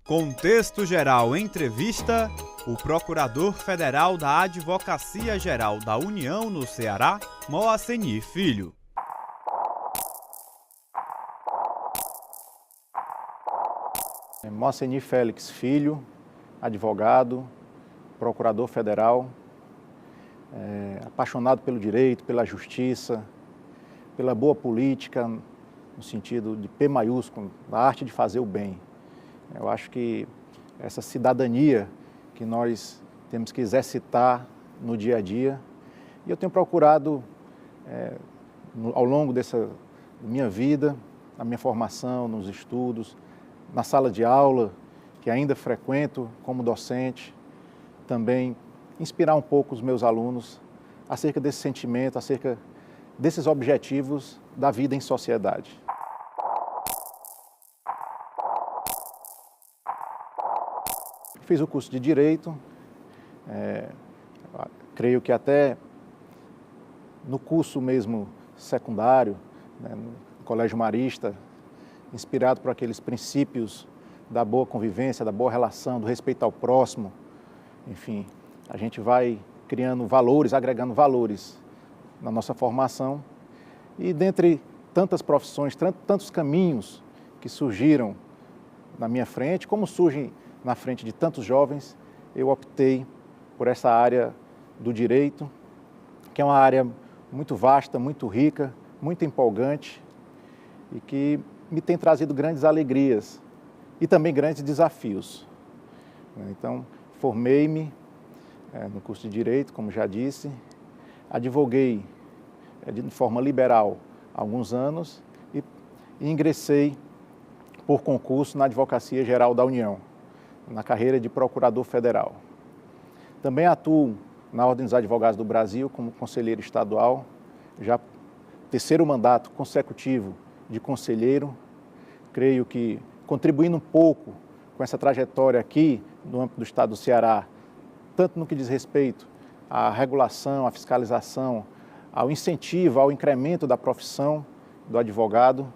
Contexto Geral Entrevista, o Procurador Federal da Advocacia Geral da União no Ceará, Moaceni Filho. Moaceni Félix Filho, advogado, procurador federal, apaixonado pelo direito, pela justiça, pela boa política, no sentido de P maiúsculo, da arte de fazer o bem. Eu acho que essa cidadania que nós temos que exercitar no dia a dia, e eu tenho procurado, ao longo dessa minha vida, na minha formação, nos estudos, na sala de aula, que ainda frequento como docente, também inspirar um pouco os meus alunos acerca desse sentimento, acerca desses objetivos da vida em sociedade. Fiz o curso de Direito, creio que até no curso mesmo secundário, no Colégio Marista, inspirado por aqueles princípios da boa convivência, da boa relação, do respeito ao próximo, enfim, a gente vai criando valores, agregando valores na nossa formação e dentre tantas profissões, tantos caminhos que surgiram na minha frente, como surgem na frente de tantos jovens, eu optei por essa área do direito, que é uma área muito vasta, muito rica, muito empolgante e que me tem trazido grandes alegrias e também grandes desafios. Então, formei-me no curso de Direito, como já disse, advoguei de forma liberal há alguns anos e ingressei por concurso na Advocacia Geral da União, na carreira de Procurador Federal. Também atuo na Ordem dos Advogados do Brasil como conselheiro estadual, já terceiro mandato consecutivo de conselheiro, creio que contribuindo um pouco com essa trajetória aqui no âmbito do estado do Ceará, tanto no que diz respeito à regulação, à fiscalização, ao incentivo, ao incremento da profissão do advogado,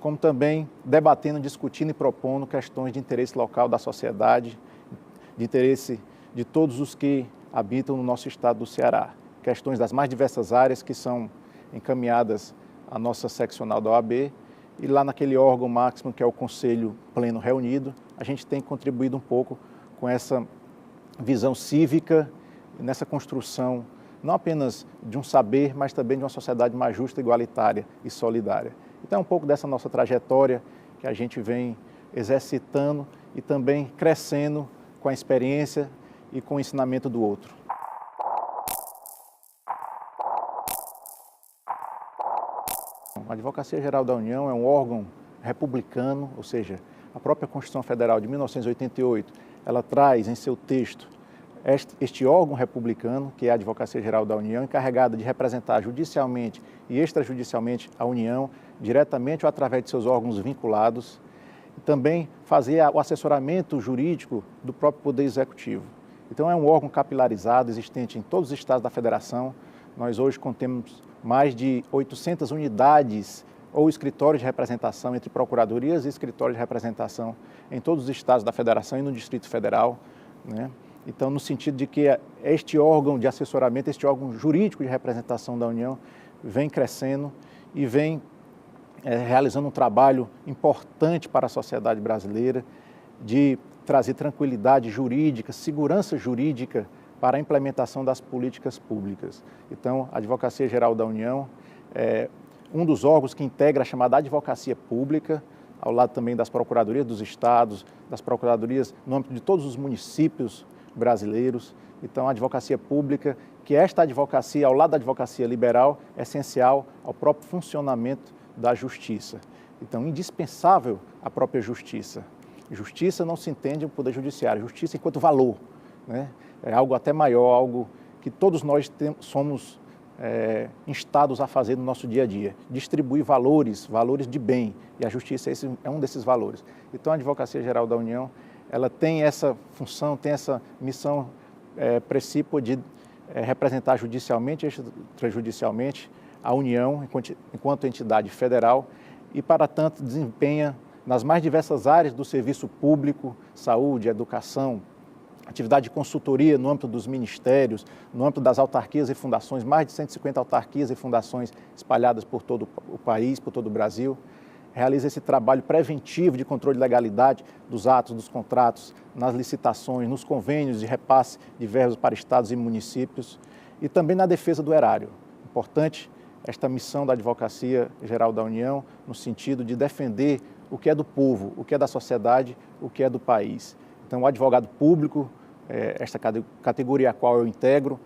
como também debatendo, discutindo e propondo questões de interesse local da sociedade, de interesse de todos os que habitam no nosso estado do Ceará. Questões das mais diversas áreas que são encaminhadas à nossa seccional da OAB e lá naquele órgão máximo que é o Conselho Pleno Reunido, a gente tem contribuído um pouco com essa visão cívica, nessa construção não apenas de um saber, mas também de uma sociedade mais justa, igualitária e solidária. Então é um pouco dessa nossa trajetória que a gente vem exercitando e também crescendo com a experiência e com o ensinamento do outro. A Advocacia Geral da União é um órgão republicano, ou seja, a própria Constituição Federal de 1988, ela traz em seu texto este órgão republicano, que é a Advocacia Geral da União, encarregada de representar judicialmente e extrajudicialmente a União, diretamente ou através de seus órgãos vinculados, e também fazer o assessoramento jurídico do próprio Poder Executivo. Então é um órgão capilarizado, existente em todos os estados da Federação. Nós hoje contemos mais de 800 unidades ou escritórios de representação entre procuradorias e escritórios de representação em todos os estados da Federação e no Distrito Federal, né? Então, no sentido de que este órgão de assessoramento, este órgão jurídico de representação da União vem crescendo e vem realizando um trabalho importante para a sociedade brasileira de trazer tranquilidade jurídica, segurança jurídica para a implementação das políticas públicas. Então, a Advocacia Geral da União é um dos órgãos que integra a chamada Advocacia Pública, ao lado também das procuradorias dos estados, das procuradorias no âmbito de todos os municípios brasileiros. Então, a advocacia pública, que esta advocacia, ao lado da advocacia liberal, é essencial ao próprio funcionamento da justiça. Então, indispensável a própria justiça. Justiça não se entende no Poder Judiciário, justiça enquanto valor, né? É algo até maior, algo que todos nós somos instados a fazer no nosso dia a dia, distribuir valores de bem, e a justiça é um desses valores. Então, a Advocacia Geral da União, ela tem essa função, tem essa missão precípua de representar judicialmente e extrajudicialmente a União enquanto entidade federal e, para tanto, desempenha nas mais diversas áreas do serviço público, saúde, educação, atividade de consultoria no âmbito dos ministérios, no âmbito das autarquias e fundações, mais de 150 autarquias e fundações espalhadas por todo o país, por todo o Brasil. Realiza esse trabalho preventivo de controle de legalidade dos atos, dos contratos, nas licitações, nos convênios de repasse de verbas para estados e municípios e também na defesa do erário. Importante esta missão da Advocacia Geral da União no sentido de defender o que é do povo, o que é da sociedade, o que é do país. Então, o advogado público, esta categoria a qual eu integro,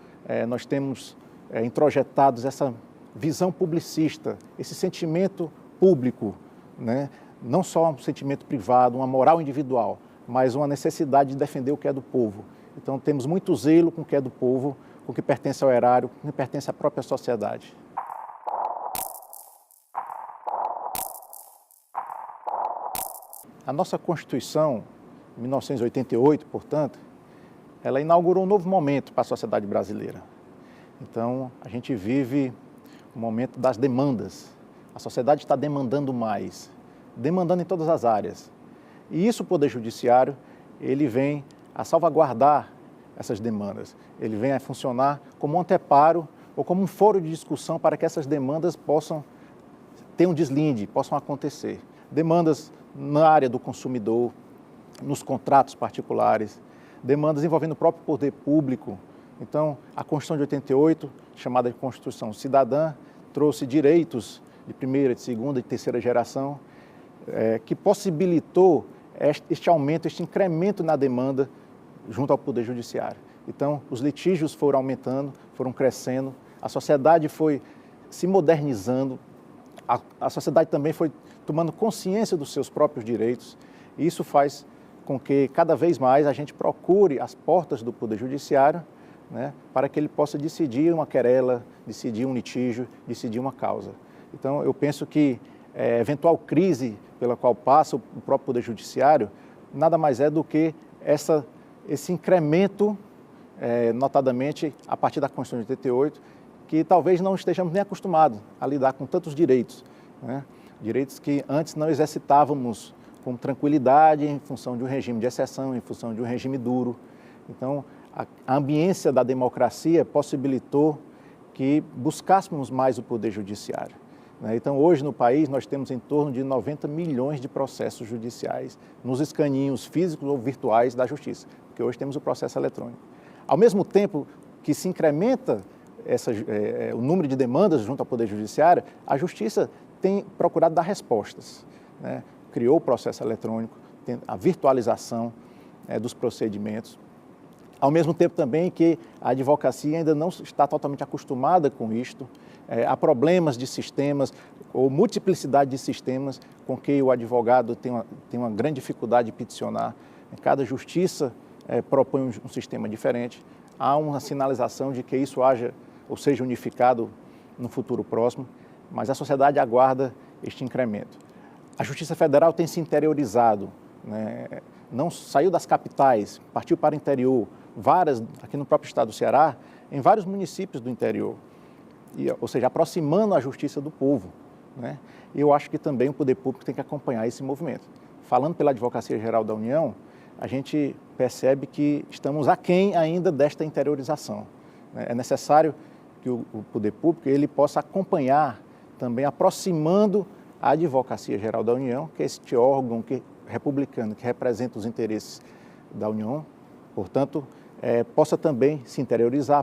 nós temos introjetados essa visão publicista, esse sentimento público, né? Não só um sentimento privado, uma moral individual, mas uma necessidade de defender o que é do povo. Então, temos muito zelo com o que é do povo, com o que pertence ao erário, com o que pertence à própria sociedade. A nossa Constituição, em 1988, portanto, ela inaugurou um novo momento para a sociedade brasileira. Então, a gente vive o momento das demandas. A sociedade está demandando mais, demandando em todas as áreas. E isso o Poder Judiciário, ele vem a salvaguardar essas demandas. Ele vem a funcionar como um anteparo ou como um foro de discussão para que essas demandas possam ter um deslinde, possam acontecer. Demandas na área do consumidor, nos contratos particulares, demandas envolvendo o próprio poder público. Então, a Constituição de 88, chamada de Constituição Cidadã, trouxe direitos de primeira, de segunda e terceira geração, que possibilitou este aumento, este incremento na demanda junto ao Poder Judiciário. Então, os litígios foram aumentando, foram crescendo, a sociedade foi se modernizando, a sociedade também foi tomando consciência dos seus próprios direitos, e isso faz com que cada vez mais a gente procure as portas do Poder Judiciário, né, para que ele possa decidir uma querela, decidir um litígio, decidir uma causa. Então, eu penso que eventual crise pela qual passa o próprio Poder Judiciário nada mais é do que esse incremento, notadamente a partir da Constituição de 88, que talvez não estejamos nem acostumados a lidar com tantos direitos, né? Direitos que antes não exercitávamos com tranquilidade em função de um regime de exceção, em função de um regime duro. Então, a ambiência da democracia possibilitou que buscássemos mais o Poder Judiciário, né? Então, hoje no país nós temos em torno de 90 milhões de processos judiciais nos escaninhos físicos ou virtuais da Justiça, porque hoje temos o processo eletrônico. Ao mesmo tempo que se incrementa o número de demandas junto ao Poder Judiciário, a Justiça tem procurado dar respostas, né? Criou o processo eletrônico, tem a virtualização dos procedimentos, ao mesmo tempo também que a advocacia ainda não está totalmente acostumada com isto, há problemas de sistemas ou multiplicidade de sistemas com que o advogado tem uma grande dificuldade de peticionar. Cada justiça propõe um sistema diferente, há uma sinalização de que isso ou seja unificado no futuro próximo, mas a sociedade aguarda este incremento. A Justiça Federal tem se interiorizado, né? Não saiu das capitais, partiu para o interior, várias, aqui no próprio estado do Ceará, em vários municípios do interior, ou seja, aproximando a justiça do povo, né? E eu acho que também o poder público tem que acompanhar esse movimento. Falando pela Advocacia Geral da União, a gente percebe que estamos aquém ainda desta interiorização, né? É necessário que o poder público ele possa acompanhar também, aproximando a Advocacia Geral da União, que é este órgão republicano que representa os interesses da União, portanto, possa também se interiorizar,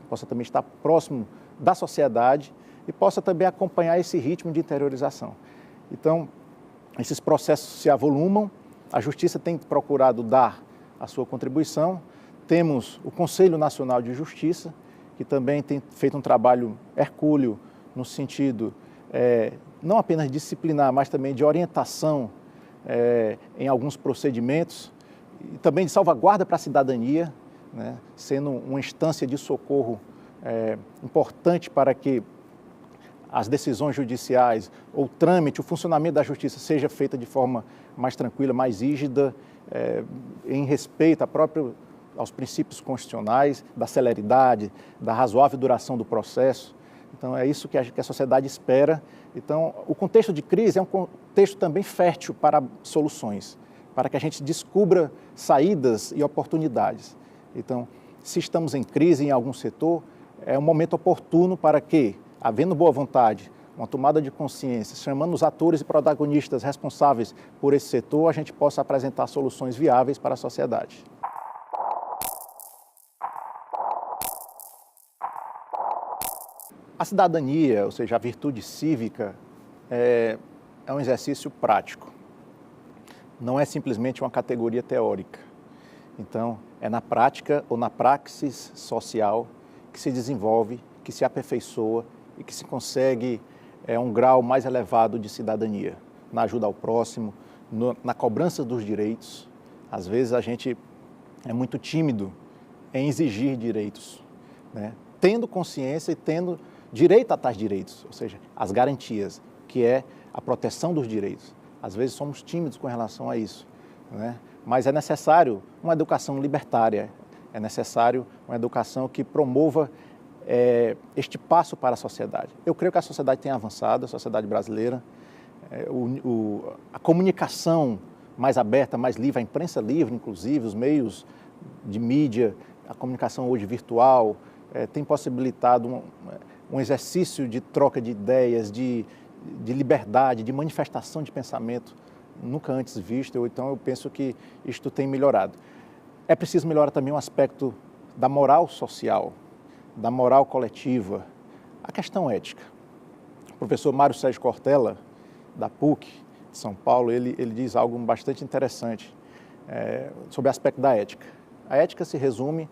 possa também estar próximo da sociedade e possa também acompanhar esse ritmo de interiorização. Então, esses processos se avolumam, a Justiça tem procurado dar a sua contribuição, temos o Conselho Nacional de Justiça, que também tem feito um trabalho hercúleo no sentido não apenas disciplinar, mas também de orientação em alguns procedimentos e também de salvaguarda para a cidadania, né, sendo uma instância de socorro importante para que as decisões judiciais ou o trâmite, o funcionamento da justiça seja feita de forma mais tranquila, mais rígida, em respeito aos princípios constitucionais, da celeridade, da razoável duração do processo. Então, é isso que a sociedade espera. Então, o contexto de crise é um contexto também fértil para soluções, para que a gente descubra saídas e oportunidades. Então, se estamos em crise em algum setor, é um momento oportuno para que, havendo boa vontade, uma tomada de consciência, chamando os atores e protagonistas responsáveis por esse setor, a gente possa apresentar soluções viáveis para a sociedade. A cidadania, ou seja, a virtude cívica, é um exercício prático. Não é simplesmente uma categoria teórica. Então, é na prática ou na praxis social que se desenvolve, que se aperfeiçoa e que se consegue um grau mais elevado de cidadania, na ajuda ao próximo, na cobrança dos direitos. Às vezes a gente é muito tímido em exigir direitos, né? Tendo consciência e tendo direito a tais direitos, ou seja, as garantias, que é a proteção dos direitos. Às vezes somos tímidos com relação a isso, né? Mas é necessário uma educação libertária, é necessário uma educação que promova este passo para a sociedade. Eu creio que a sociedade tem avançado, a sociedade brasileira, a comunicação mais aberta, mais livre, a imprensa livre, inclusive, os meios de mídia, a comunicação hoje virtual, tem possibilitado um exercício de troca de ideias, de liberdade, de manifestação de pensamento nunca antes visto. Então, eu penso que isto tem melhorado. É preciso melhorar também o aspecto da moral social, da moral coletiva, a questão ética. O professor Mário Sérgio Cortella, da PUC de São Paulo, ele diz algo bastante interessante sobre o aspecto da ética. A ética se resume,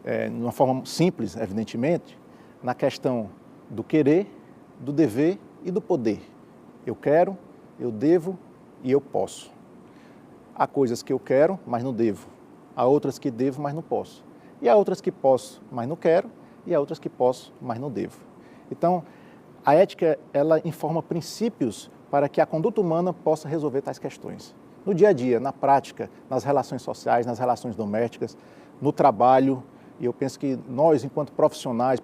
de uma forma simples, evidentemente, na questão do querer, do dever e do poder. Eu quero, eu devo e eu posso. Há coisas que eu quero, mas não devo. Há outras que devo, mas não posso. E há outras que posso, mas não quero. E há outras que posso, mas não devo. Então, a ética, ela informa princípios para que a conduta humana possa resolver tais questões. No dia a dia, na prática, nas relações sociais, nas relações domésticas, no trabalho. E eu penso que nós, enquanto profissionais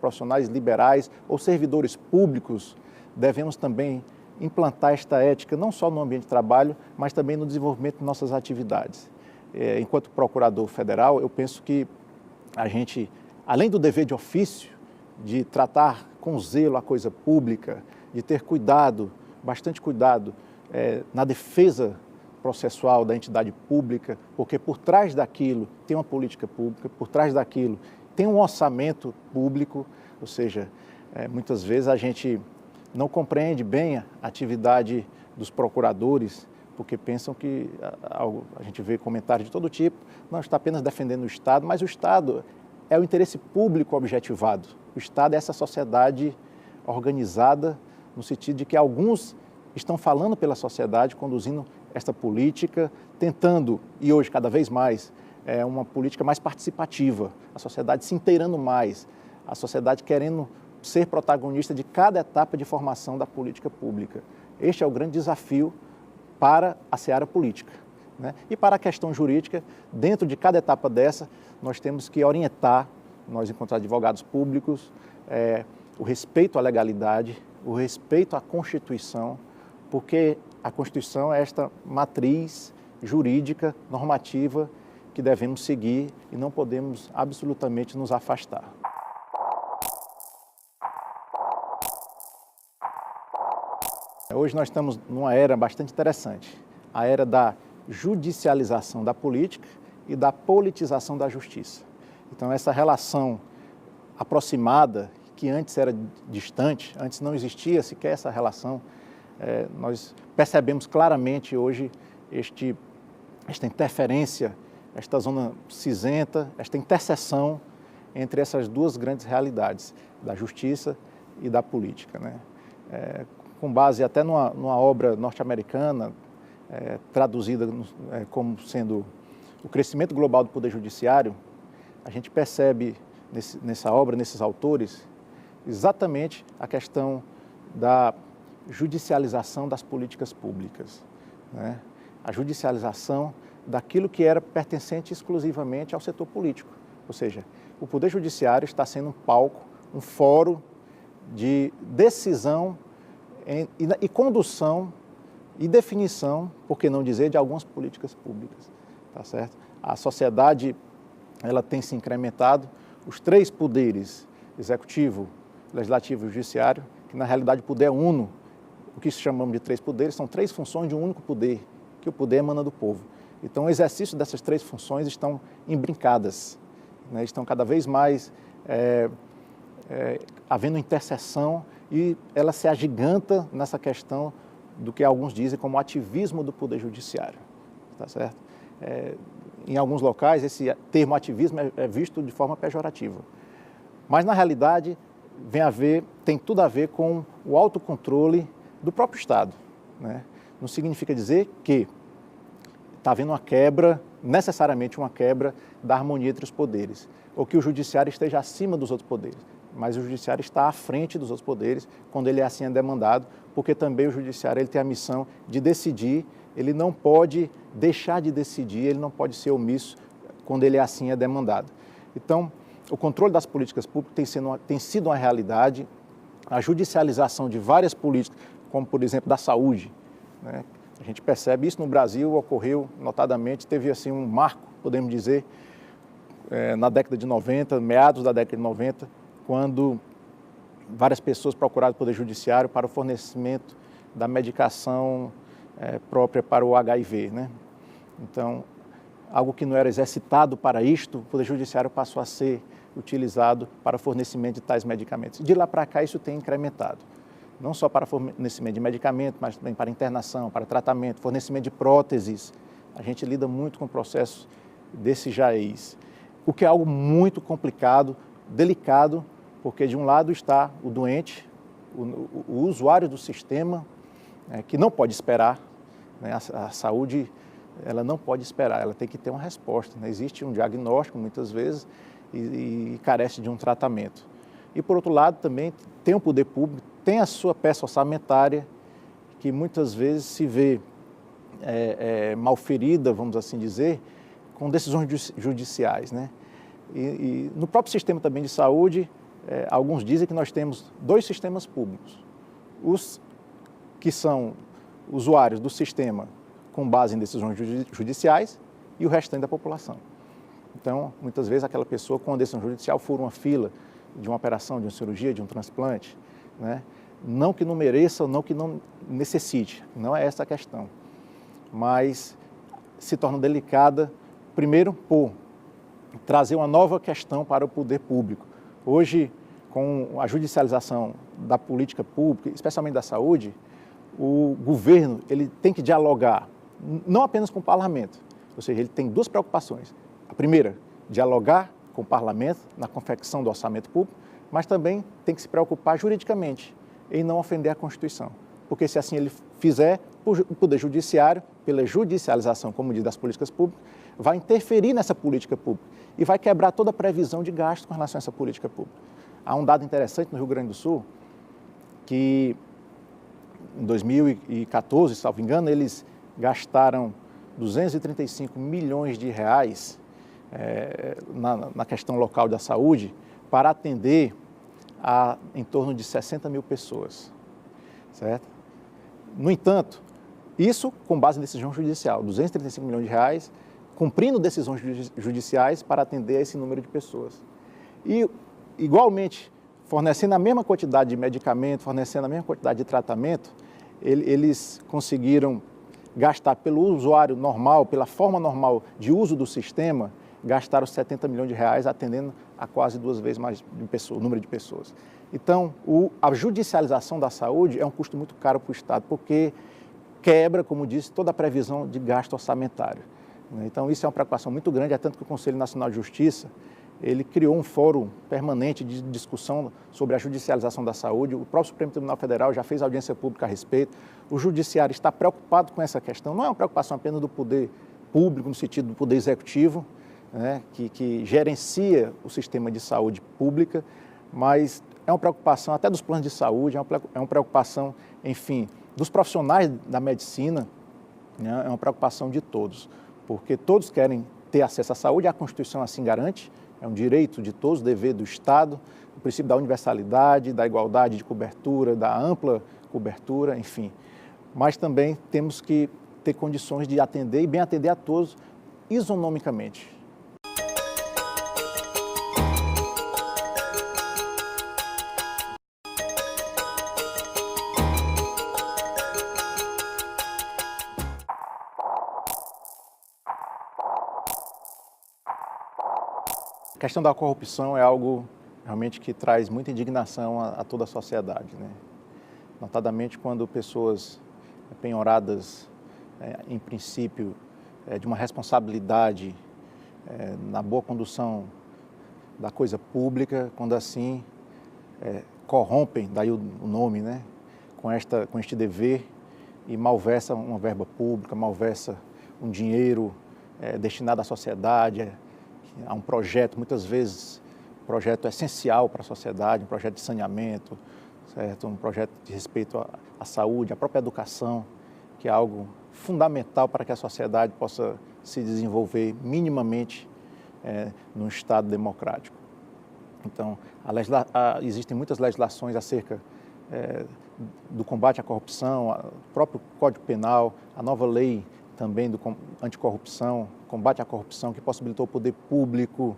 liberais ou servidores públicos, devemos também implantar esta ética, não só no ambiente de trabalho, mas também no desenvolvimento de nossas atividades. Enquanto procurador federal, eu penso que a gente, além do dever de ofício, de tratar com zelo a coisa pública, de ter cuidado, bastante cuidado, na defesa processual da entidade pública, porque por trás daquilo tem uma política pública, por trás daquilo tem um orçamento público, ou seja, muitas vezes a gente não compreende bem a atividade dos procuradores, porque pensam que, a gente vê comentários de todo tipo, não está apenas defendendo o Estado, mas o Estado é o interesse público objetivado. O Estado é essa sociedade organizada, no sentido de que alguns estão falando pela sociedade, conduzindo esta política, tentando, e hoje cada vez mais, uma política mais participativa, a sociedade se inteirando mais, a sociedade querendo ser protagonista de cada etapa de formação da política pública. Este é o grande desafio para a seara política, né? E para a questão jurídica, dentro de cada etapa dessa, nós temos que orientar, nós enquanto advogados públicos, o respeito à legalidade, o respeito à Constituição, porque a Constituição é esta matriz jurídica, normativa, que devemos seguir e não podemos absolutamente nos afastar. Hoje nós estamos numa era bastante interessante, a era da judicialização da política e da politização da justiça. Então, essa relação aproximada, que antes era distante, antes não existia sequer essa relação, nós percebemos claramente hoje esta interferência, esta zona cinzenta, esta interseção entre essas duas grandes realidades, da justiça e da política, né? Com base até numa obra norte-americana, traduzida como sendo o crescimento global do poder judiciário, a gente percebe nessa obra, nesses autores, exatamente a questão da judicialização das políticas públicas, né? A judicialização daquilo que era pertencente exclusivamente ao setor político. Ou seja, o Poder Judiciário está sendo um palco, um fórum de decisão e condução e definição, por que não dizer, de algumas políticas públicas, tá certo? A sociedade, ela tem se incrementado, os três poderes, executivo, legislativo e judiciário, que na realidade o poder uno, o que chamamos de três poderes, são três funções de um único poder, que o poder emana do povo. Então, o exercício dessas três funções estão embrincadas, né? Estão cada vez mais havendo interseção e ela se agiganta nessa questão do que alguns dizem como ativismo do Poder Judiciário, tá certo? Em alguns locais, esse termo ativismo é visto de forma pejorativa, mas, na realidade, tem tudo a ver com o autocontrole do próprio Estado, né? Não significa dizer que está havendo uma quebra, necessariamente uma quebra da harmonia entre os poderes, ou que o Judiciário esteja acima dos outros poderes, mas o Judiciário está à frente dos outros poderes quando ele assim é demandado, porque também o Judiciário ele tem a missão de decidir, ele não pode deixar de decidir, ele não pode ser omisso quando ele assim é demandado. Então, o controle das políticas públicas tem sido uma realidade, a judicialização de várias políticas, como por exemplo da saúde, né? A gente percebe isso no Brasil, ocorreu notadamente, teve assim um marco, podemos dizer, na década de 90, meados da década de 90, quando várias pessoas procuraram o Poder Judiciário para o fornecimento da medicação própria para o HIV, né? Então, algo que não era exercitado para isto, o Poder Judiciário passou a ser utilizado para o fornecimento de tais medicamentos. De lá para cá, isso tem incrementado. Não só para fornecimento de medicamento, mas também para internação, para tratamento, fornecimento de próteses. A gente lida muito com o processo desse jaez, o que é algo muito complicado, delicado, porque de um lado está o doente, o usuário do sistema, que não pode esperar, né? A saúde, ela não pode esperar, ela tem que ter uma resposta, né? Existe um diagnóstico, muitas vezes, e carece de um tratamento. E, por outro lado, também tem o poder público, tem a sua peça orçamentária, que muitas vezes se vê malferida, vamos assim dizer, com decisões judiciais, né? E no próprio sistema também de saúde, alguns dizem que nós temos dois sistemas públicos. Os que são usuários do sistema com base em decisões judiciais e o restante da população. Então, muitas vezes, aquela pessoa com a decisão judicial fura uma fila de uma operação, de uma cirurgia, de um transplante, né? Não que não mereça, não que não necessite, não é essa a questão. Mas se torna delicada, primeiro, por trazer uma nova questão para o poder público. Hoje, com a judicialização da política pública, especialmente da saúde, o governo ele tem que dialogar, não apenas com o parlamento, ou seja, ele tem duas preocupações. A primeira, dialogar com o parlamento na confecção do orçamento público, mas também tem que se preocupar juridicamente em não ofender a Constituição. Porque se assim ele fizer, o Poder Judiciário, pela judicialização, como diz, das políticas públicas, vai interferir nessa política pública e vai quebrar toda a previsão de gasto com relação a essa política pública. Há um dado interessante no Rio Grande do Sul, que em 2014, salvo engano, eles gastaram 235 milhões de reais na questão local da saúde para atender a em torno de 60 mil pessoas, certo? No entanto, isso com base em decisão judicial, 235 milhões de reais, cumprindo decisões judiciais para atender a esse número de pessoas. E, igualmente, fornecendo a mesma quantidade de medicamento, fornecendo a mesma quantidade de tratamento, eles conseguiram gastar pelo usuário normal, pela forma normal de uso do sistema, gastaram 70 milhões de reais atendendo a quase 2 vezes mais o número de pessoas. Então, a judicialização da saúde é um custo muito caro para o Estado, porque quebra, como disse, toda a previsão de gasto orçamentário. Então, isso é uma preocupação muito grande, é tanto que o Conselho Nacional de Justiça, ele criou um fórum permanente de discussão sobre a judicialização da saúde. O próprio Supremo Tribunal Federal já fez audiência pública a respeito. O Judiciário está preocupado com essa questão. Não é uma preocupação apenas do poder público, no sentido do poder executivo, né, que gerencia o sistema de saúde pública, mas é uma preocupação até dos planos de saúde, é uma preocupação, enfim, dos profissionais da medicina, né, é uma preocupação de todos, porque todos querem ter acesso à saúde, a Constituição assim garante, é um direito de todos, dever do Estado, o princípio da universalidade, da igualdade de cobertura, da ampla cobertura, enfim. Mas também temos que ter condições de atender e bem atender a todos isonomicamente. A questão da corrupção é algo realmente que traz muita indignação a toda a sociedade, né? Notadamente quando pessoas penhoradas, em princípio, de uma responsabilidade na boa condução da coisa pública, quando assim corrompem, daí o nome, né? Com este dever e malversa uma verba pública, malversa um dinheiro destinado à sociedade, a um projeto, muitas vezes, um projeto essencial para a sociedade, um projeto de saneamento, certo? Um projeto de respeito à saúde, à própria educação, que é algo fundamental para que a sociedade possa se desenvolver minimamente num Estado democrático. Então, existem muitas legislações acerca do combate à corrupção, o próprio Código Penal, a nova lei também do anticorrupção, combate à corrupção, que possibilitou o poder público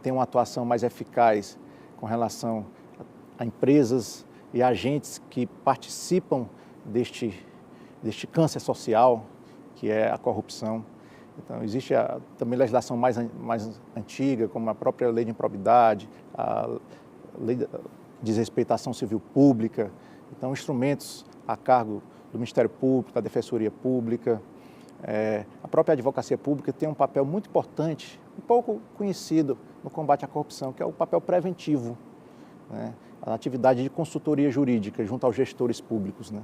ter uma atuação mais eficaz com relação a empresas e agentes que participam deste câncer social, que é a corrupção. Então, existe também legislação mais antiga, como a própria lei de improbidade, a lei de desrespeito à ação civil pública. Então, instrumentos a cargo do Ministério Público, da Defensoria Pública. A própria advocacia pública tem um papel muito importante, um pouco conhecido no combate à corrupção, que é o papel preventivo, né? A atividade de consultoria jurídica junto aos gestores públicos, né?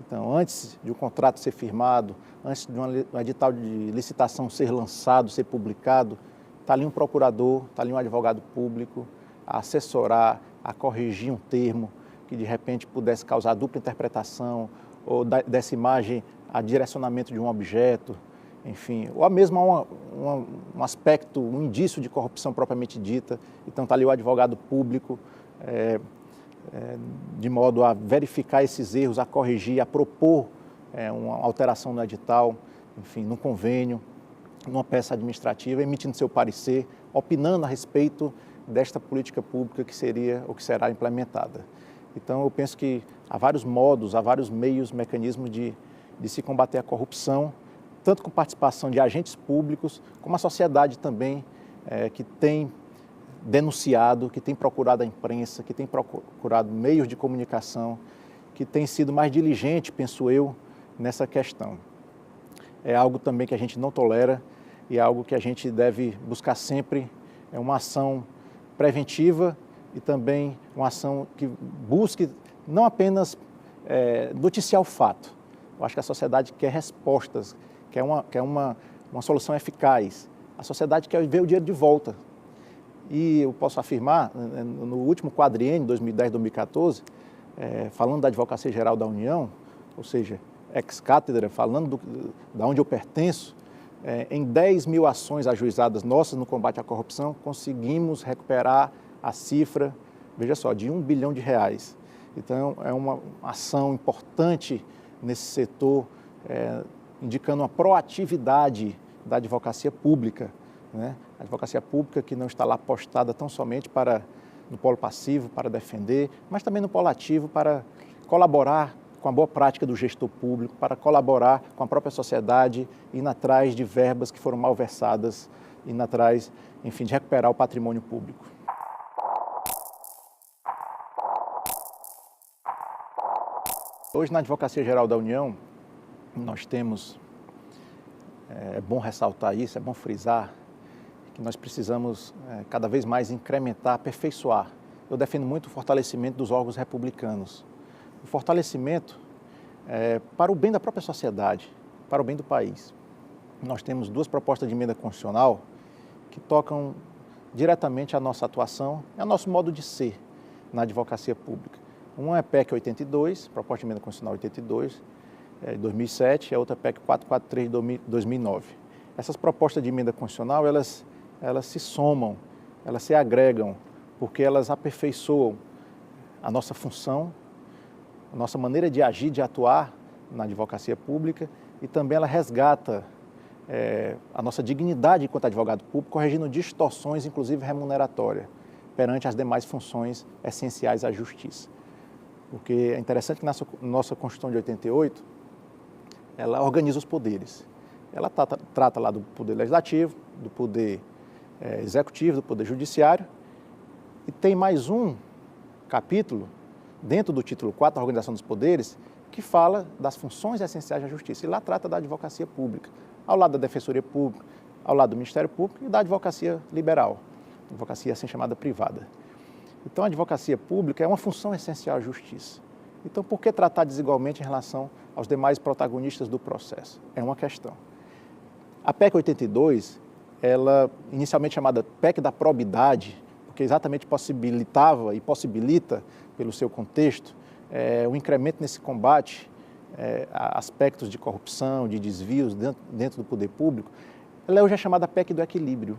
Então, antes de um contrato ser firmado, antes de um edital de licitação ser lançado, ser publicado, está ali um procurador, está ali um advogado público a assessorar, a corrigir um termo que de repente pudesse causar dupla interpretação ou desse imagem a direcionamento de um objeto, enfim, ou mesmo um aspecto, um indício de corrupção propriamente dita. Então está ali o advogado público de modo a verificar esses erros, a corrigir, a propor uma alteração no edital, enfim, num convênio, numa peça administrativa, emitindo seu parecer, opinando a respeito desta política pública que seria ou que será implementada. Então, eu penso que há vários modos, há vários meios, mecanismos de se combater a corrupção, tanto com participação de agentes públicos, como a sociedade também, que tem denunciado, que tem procurado a imprensa, que tem procurado meios de comunicação, que tem sido mais diligente, penso eu, nessa questão. É algo também que a gente não tolera e é algo que a gente deve buscar sempre, uma ação preventiva e também uma ação que busque não apenas noticiar o fato. Eu acho que a sociedade quer respostas, quer uma solução eficaz. A sociedade quer ver o dinheiro de volta. E eu posso afirmar, no último quadriênio, 2010-2014, falando da Advocacia Geral da União, ou seja, ex-cátedra, falando da onde eu pertenço, em 10 mil ações ajuizadas nossas no combate à corrupção, conseguimos recuperar a cifra, veja só, de R$1 bilhão. Então, é uma ação importante nesse setor, indicando uma proatividade da advocacia pública, né? A advocacia pública que não está lá postada tão somente no polo passivo, para defender, mas também no polo ativo, para colaborar com a boa prática do gestor público, para colaborar com a própria sociedade, indo atrás de verbas que foram malversadas, indo atrás, enfim, de recuperar o patrimônio público. Hoje, na Advocacia Geral da União, nós temos, é bom ressaltar isso, é bom frisar, que nós precisamos cada vez mais incrementar, aperfeiçoar. Eu defendo muito o fortalecimento dos órgãos republicanos. O fortalecimento para o bem da própria sociedade, para o bem do país. Nós temos 2 propostas de emenda constitucional que tocam diretamente a nossa atuação e ao nosso modo de ser na advocacia pública. Uma é PEC 82, proposta de emenda constitucional 82, de 2007, e a outra PEC 443 de 2009. Essas propostas de emenda constitucional, elas se somam elas se agregam porque elas aperfeiçoam a nossa função, a nossa maneira de agir, de atuar na advocacia pública, e também ela resgata a nossa dignidade enquanto advogado público, corrigindo distorções, inclusive remuneratórias, perante as demais funções essenciais à justiça. Porque é interessante que na nossa Constituição de 88, ela organiza os poderes. Ela trata lá do poder legislativo, do poder executivo, do poder judiciário, e tem mais um capítulo, dentro do título 4 da Organização dos Poderes, que fala das funções essenciais da justiça. E lá trata da advocacia pública, ao lado da Defensoria Pública, ao lado do Ministério Público e da advocacia liberal, advocacia assim chamada privada. Então, a advocacia pública é uma função essencial à justiça. Então, por que tratar desigualmente em relação aos demais protagonistas do processo? É uma questão. A PEC 82, ela inicialmente chamada PEC da probidade, porque exatamente possibilitava e possibilita, pelo seu contexto, o incremento nesse combate a aspectos de corrupção, de desvios dentro do poder público, ela hoje é chamada PEC do equilíbrio,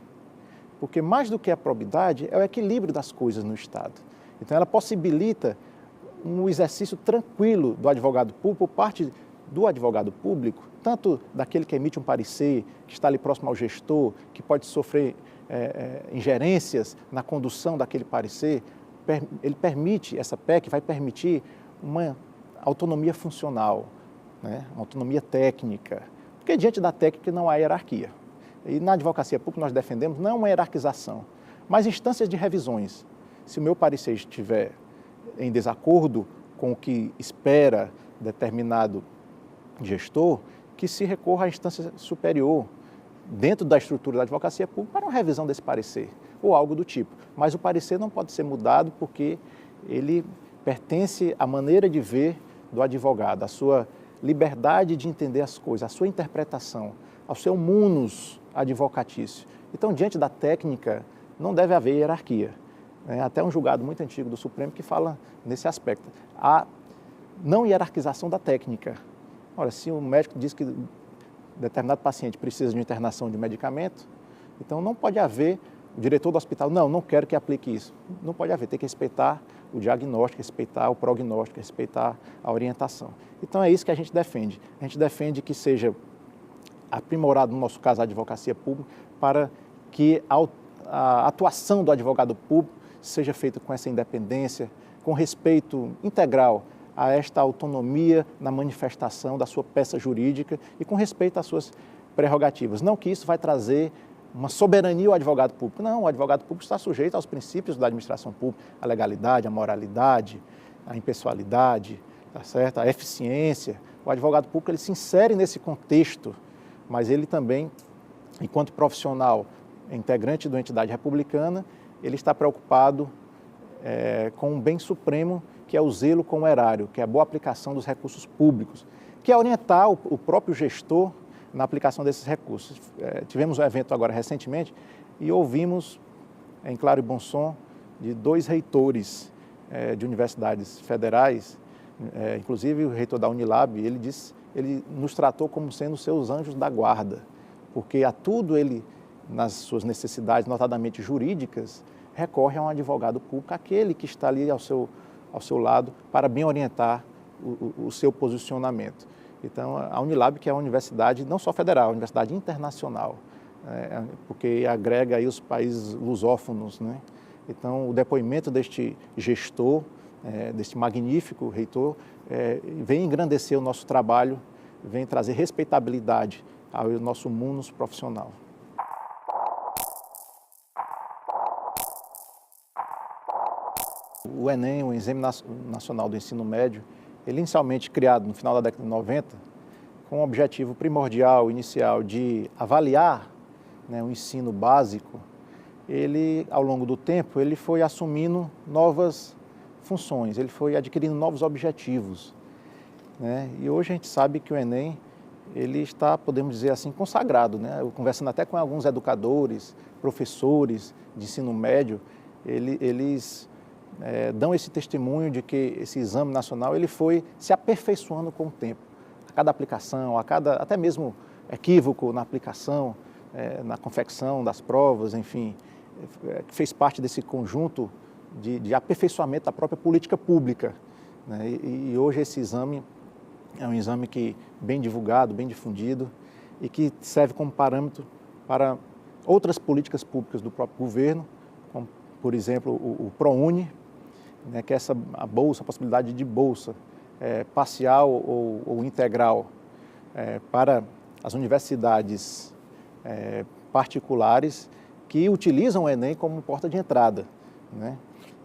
porque mais do que a probidade é o equilíbrio das coisas no Estado. Então ela possibilita um exercício tranquilo do advogado público por parte do advogado público, tanto daquele que emite um parecer, que está ali próximo ao gestor, que pode sofrer ingerências na condução daquele parecer. Ele permite, essa PEC vai permitir uma autonomia funcional, né? Uma autonomia técnica, porque diante da técnica não há hierarquia. E na advocacia pública nós defendemos não uma hierarquização, mas instâncias de revisões. Se o meu parecer estiver em desacordo com o que espera determinado gestor, que se recorra à instância superior, dentro da estrutura da advocacia pública, para uma revisão desse parecer, ou algo do tipo. Mas o parecer não pode ser mudado porque ele pertence à maneira de ver do advogado, à sua liberdade de entender as coisas, à sua interpretação, ao seu munus advocatício. Então, diante da técnica, não deve haver hierarquia. Até um julgado muito antigo do Supremo que fala nesse aspecto. A não hierarquização da técnica. Ora, se o médico diz que determinado paciente precisa de internação de medicamento, então não pode haver o diretor do hospital, não quero que aplique isso. Não pode haver, tem que respeitar o diagnóstico, respeitar o prognóstico, respeitar a orientação. Então é isso que a gente defende. A gente defende que seja aprimorado, no nosso caso, a advocacia pública, para que a atuação do advogado público seja feita com essa independência, com respeito integral a esta autonomia na manifestação da sua peça jurídica e com respeito às suas prerrogativas. Não que isso vai trazer uma soberania ao advogado público. Não, o advogado público está sujeito aos princípios da administração pública, a legalidade, a moralidade, a impessoalidade, tá certo? A eficiência. O advogado público ele se insere nesse contexto, mas ele também, enquanto profissional integrante da entidade republicana, ele está preocupado com um bem supremo, que é o zelo com o erário, que é a boa aplicação dos recursos públicos, que é orientar o próprio gestor na aplicação desses recursos. Tivemos um evento agora recentemente e ouvimos, em claro e bom som, de 2 reitores de universidades federais, inclusive o reitor da Unilab, ele nos tratou como sendo seus anjos da guarda, porque a tudo ele, nas suas necessidades, notadamente jurídicas, recorre a um advogado público, aquele que está ali ao seu lado, para bem orientar o seu posicionamento. Então, a Unilab, que é uma universidade não só federal, é uma universidade internacional, porque agrega aí os países lusófonos, né? Então, o depoimento deste gestor, deste magnífico reitor, vem engrandecer o nosso trabalho, vem trazer respeitabilidade ao nosso munus profissional. O Enem, o Exame Nacional do Ensino Médio, ele inicialmente criado no final da década de 90, com o objetivo primordial, inicial, de avaliar, né, o ensino básico, ele, ao longo do tempo, ele foi assumindo novas funções, ele foi adquirindo novos objetivos, né? E hoje a gente sabe que o Enem, ele está, podemos dizer assim, consagrado, né? Eu, conversando até com alguns educadores, professores de ensino médio, eles dão esse testemunho de que esse exame nacional ele foi se aperfeiçoando com o tempo. A cada aplicação, até mesmo equívoco na aplicação, na confecção das provas, enfim, que fez parte desse conjunto de aperfeiçoamento da própria política pública, né? E hoje esse exame é um exame que bem divulgado, bem difundido e que serve como parâmetro para outras políticas públicas do próprio governo, como, por exemplo, o ProUni, né, que é a possibilidade de bolsa parcial ou integral para as universidades particulares que utilizam o Enem como porta de entrada, né?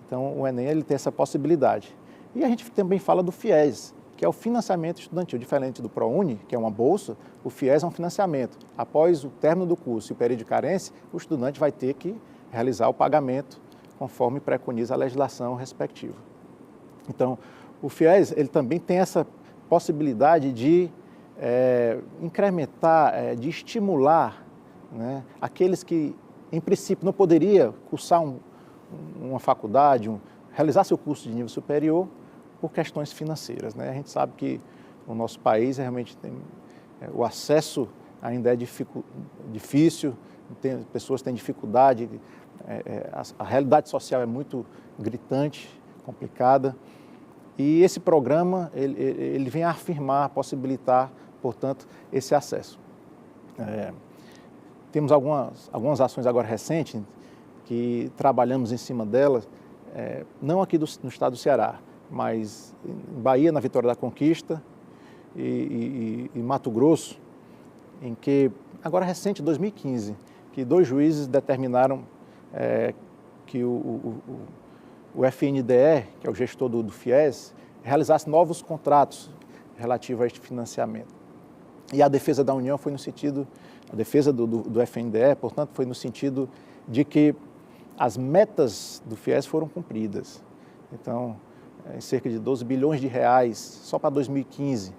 Então, o Enem ele tem essa possibilidade. E a gente também fala do FIES, que é o financiamento estudantil. Diferente do ProUni, que é uma bolsa, o FIES é um financiamento. Após o término do curso e o período de carência, o estudante vai ter que realizar o pagamento conforme preconiza a legislação respectiva. Então, o FIES ele também tem essa possibilidade de incrementar, de estimular, né, aqueles que, em princípio, não poderiam cursar uma faculdade, realizar seu curso de nível superior por questões financeiras, né? A gente sabe que o nosso país realmente tem, o acesso ainda é difícil, pessoas têm dificuldade, a realidade social é muito gritante, complicada, e esse programa ele vem a afirmar, possibilitar, portanto, esse acesso. Temos algumas ações agora recentes que trabalhamos em cima delas, não aqui no estado do Ceará, mas em Bahia, na Vitória da Conquista, e Mato Grosso, em que, agora recente, 2015, que 2 juízes determinaram que o FNDE, que é o gestor do FIES, realizasse novos contratos relativos a este financiamento. E a defesa da União foi no sentido, a defesa do FNDE, portanto, foi no sentido de que as metas do FIES foram cumpridas. Então, cerca de 12 bilhões de reais, só para 2015,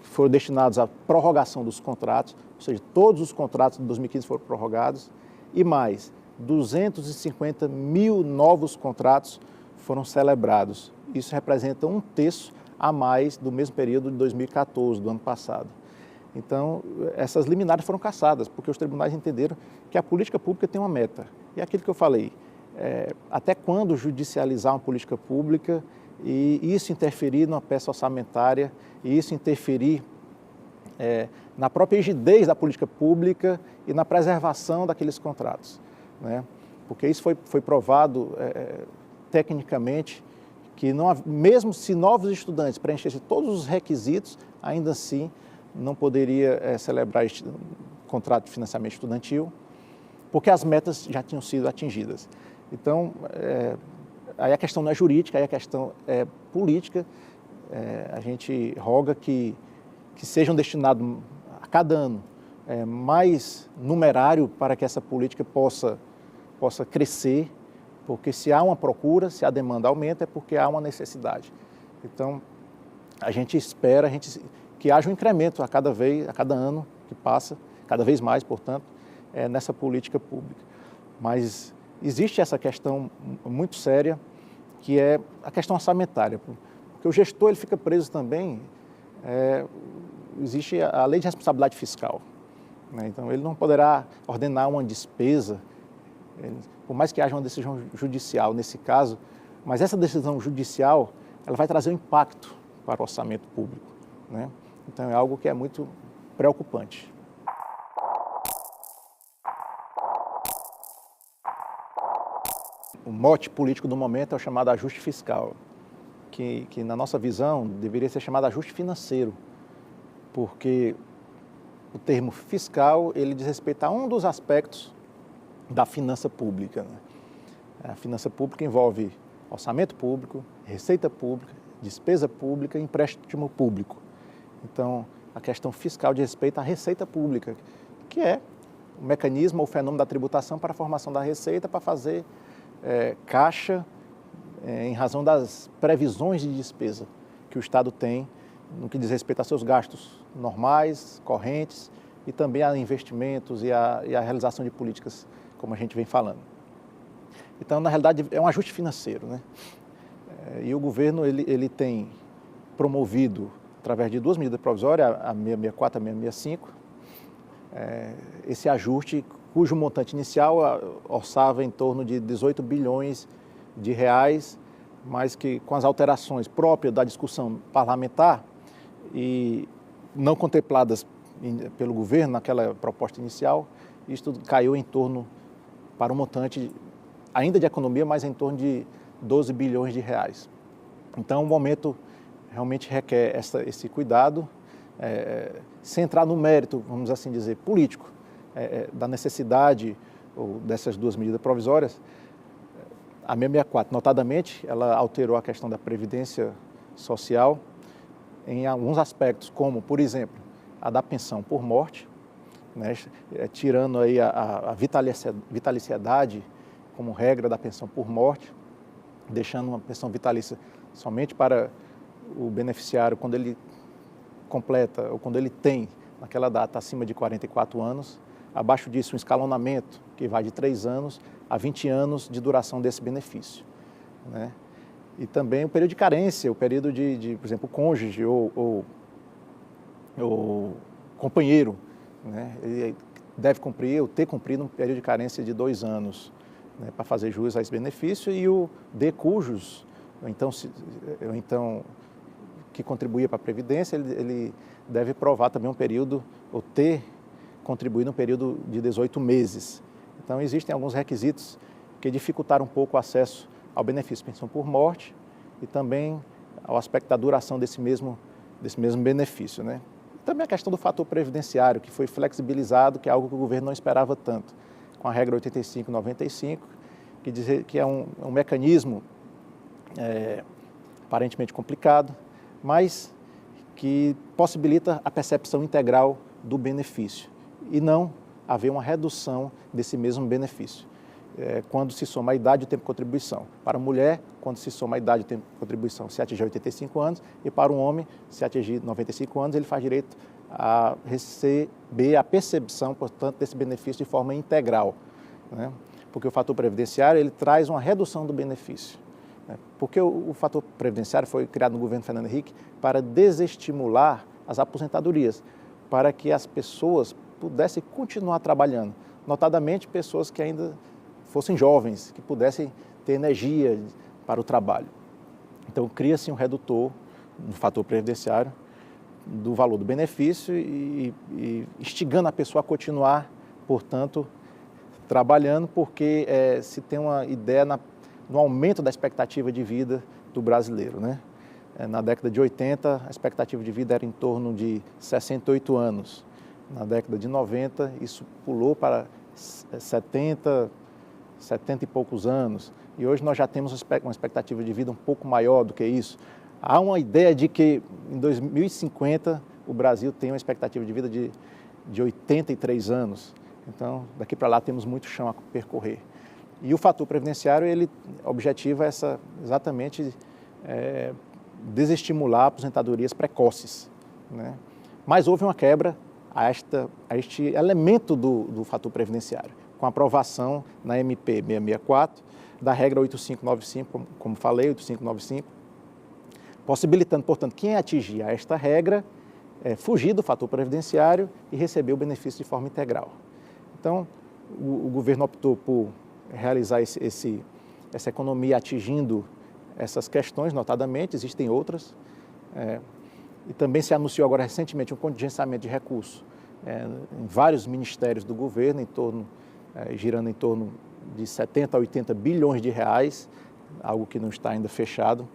foram destinados à prorrogação dos contratos, ou seja, todos os contratos de 2015 foram prorrogados, e mais, 250 mil novos contratos foram celebrados. Isso representa 1/3 a mais do mesmo período de 2014, do ano passado. Então, essas liminares foram cassadas, porque os tribunais entenderam que a política pública tem uma meta. E é aquilo que eu falei, até quando judicializar uma política pública e isso interferir numa peça orçamentária, e isso interferir na própria rigidez da política pública e na preservação daqueles contratos, né? Porque isso foi provado tecnicamente que mesmo se novos estudantes preenchessem todos os requisitos, ainda assim não poderia celebrar este contrato de financiamento estudantil, porque as metas já tinham sido atingidas. Então, aí a questão não é jurídica, aí a questão é política. A gente roga que sejam destinados a cada ano mais numerário para que essa política possa crescer, porque se há uma procura, se a demanda aumenta, é porque há uma necessidade. Então, a gente espera que haja um incremento a cada ano que passa, cada vez mais, portanto, nessa política pública. Mas existe essa questão muito séria, que é a questão orçamentária, porque o gestor ele fica preso também, existe a lei de responsabilidade fiscal, né? Então, ele não poderá ordenar uma despesa, por mais que haja uma decisão judicial nesse caso, mas essa decisão judicial ela vai trazer um impacto para o orçamento público, né? Então, é algo que é muito preocupante. O mote político do momento é o chamado ajuste fiscal, que na nossa visão deveria ser chamado ajuste financeiro, porque o termo fiscal ele diz respeito a um dos aspectos da finança pública, né? A finança pública envolve orçamento público, receita pública, despesa pública e empréstimo público. Então, a questão fiscal diz respeito à receita pública, que é o mecanismo ou fenômeno da tributação para a formação da receita para fazer caixa em razão das previsões de despesa que o Estado tem no que diz respeito a seus gastos normais, correntes e também a investimentos e a realização de políticas, como a gente vem falando. Então, na realidade, é um ajuste financeiro, né? E o governo ele tem promovido, através de 2 medidas provisórias, a 664 e a 665, esse ajuste cujo montante inicial orçava em torno de 18 bilhões de reais, mas que com as alterações próprias da discussão parlamentar e não contempladas pelo governo naquela proposta inicial, isto caiu em torno, para um montante ainda de economia, mas em torno de 12 bilhões de reais. Então, o momento realmente requer esse cuidado, sem entrar no mérito, vamos assim dizer, político, da necessidade dessas duas medidas provisórias. A 664, notadamente, ela alterou a questão da previdência social em alguns aspectos, como, por exemplo, a da pensão por morte, né, tirando aí a vitaliciedade como regra da pensão por morte, deixando uma pensão vitalícia somente para o beneficiário quando ele completa ou quando ele tem, naquela data, acima de 44 anos. Abaixo disso, um escalonamento que vai de 3 anos a 20 anos de duração desse benefício, né? E também o período de carência, o período por exemplo, cônjuge ou companheiro, né? Ele deve cumprir ou ter cumprido um período de carência de 2 anos, né, para fazer jus a esse benefício, e o de cujos, então que contribuía para a Previdência, ele deve provar também um período, ou ter contribuído um período de 18 meses. Então, existem alguns requisitos que dificultaram um pouco o acesso ao benefício de pensão por morte e também ao aspecto da duração desse mesmo benefício, né? Também a questão do fator previdenciário, que foi flexibilizado, que é algo que o governo não esperava tanto, com a regra 85/95, que é um mecanismo aparentemente complicado, mas que possibilita a percepção integral do benefício e não haver uma redução desse mesmo benefício. Quando se soma a idade e o tempo de contribuição. Para a mulher, quando se soma a idade e o tempo de contribuição, se atingir 85 anos, e para o homem, se atingir 95 anos, ele faz direito a receber a percepção, portanto, desse benefício de forma integral, né? Porque o fator previdenciário, ele traz uma redução do benefício, né? Porque o fator previdenciário foi criado no governo Fernando Henrique para desestimular as aposentadorias, para que as pessoas pudessem continuar trabalhando, notadamente pessoas que ainda fossem jovens, que pudessem ter energia para o trabalho. Então, cria-se um redutor no fator previdenciário do valor do benefício e instigando a pessoa a continuar, portanto, trabalhando, porque se tem uma ideia no aumento da expectativa de vida do brasileiro, né? Na década de 80, a expectativa de vida era em torno de 68 anos. Na década de 90, isso pulou para 70 e poucos anos. E hoje nós já temos uma expectativa de vida um pouco maior do que isso. Há uma ideia de que em 2050 o Brasil tem uma expectativa de vida de 83 anos. Então, daqui para lá temos muito chão a percorrer. E o fator previdenciário, ele objetiva exatamente desestimular aposentadorias precoces, né? Mas houve uma quebra a este elemento do fator previdenciário, com a aprovação na MP 664, da regra 8595, como falei, 8595, possibilitando, portanto, quem atingir a esta regra, fugir do fator previdenciário e receber o benefício de forma integral. Então, o governo optou por realizar essa economia atingindo essas questões, notadamente, existem outras, e também se anunciou agora recentemente um contingenciamento de recursos em vários ministérios do governo, girando em torno de 70 a 80 bilhões de reais, algo que não está ainda fechado,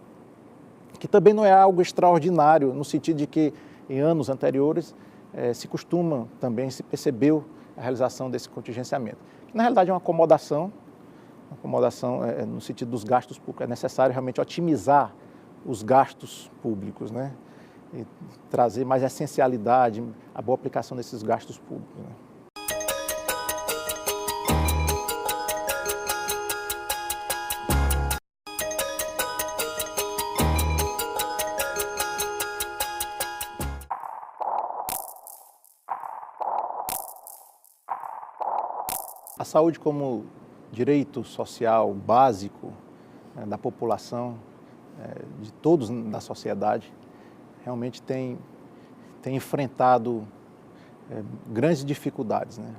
que também não é algo extraordinário, no sentido de que em anos anteriores se percebeu a realização desse contingenciamento, que na realidade é uma acomodação no sentido dos gastos públicos. É necessário realmente otimizar os gastos públicos, né? E trazer mais essencialidade, a boa aplicação desses gastos públicos, né? A saúde como direito social básico, né, da população, de todos da sociedade, realmente tem enfrentado grandes dificuldades, né?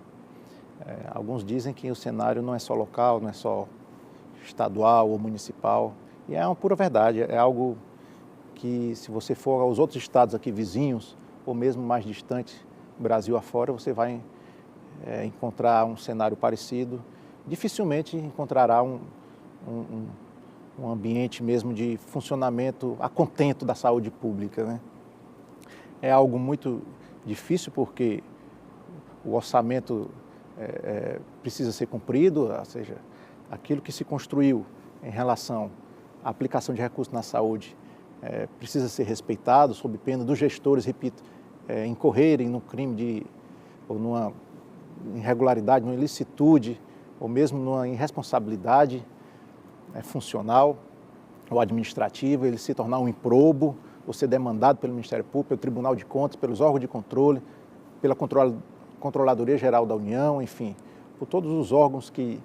Alguns dizem que o cenário não é só local, não é só estadual ou municipal, e é uma pura verdade, é algo que, se você for aos outros estados aqui vizinhos, ou mesmo mais distantes, Brasil afora, você vai encontrar um cenário parecido. Dificilmente encontrará um ambiente mesmo de funcionamento a contento da saúde pública, né? É algo muito difícil porque o orçamento precisa ser cumprido, ou seja, aquilo que se construiu em relação à aplicação de recursos na saúde precisa ser respeitado, sob pena dos gestores, repito, incorrerem num crime ou numa irregularidade, numa ilicitude, ou mesmo numa irresponsabilidade funcional ou administrativa, ele se tornar um improbo, ou ser demandado pelo Ministério Público, pelo Tribunal de Contas, pelos órgãos de controle, pela Controladoria Geral da União, enfim, por todos os órgãos que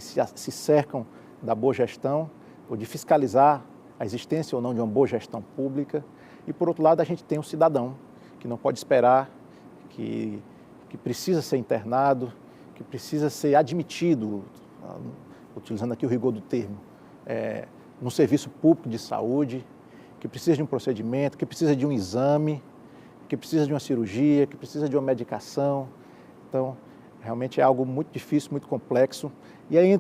se cercam da boa gestão, ou de fiscalizar a existência ou não de uma boa gestão pública. E, por outro lado, a gente tem o cidadão, que não pode esperar, que precisa ser internado, que precisa ser admitido, utilizando aqui o rigor do termo, no serviço público de saúde, que precisa de um procedimento, que precisa de um exame, que precisa de uma cirurgia, que precisa de uma medicação. Então, realmente é algo muito difícil, muito complexo. E aí,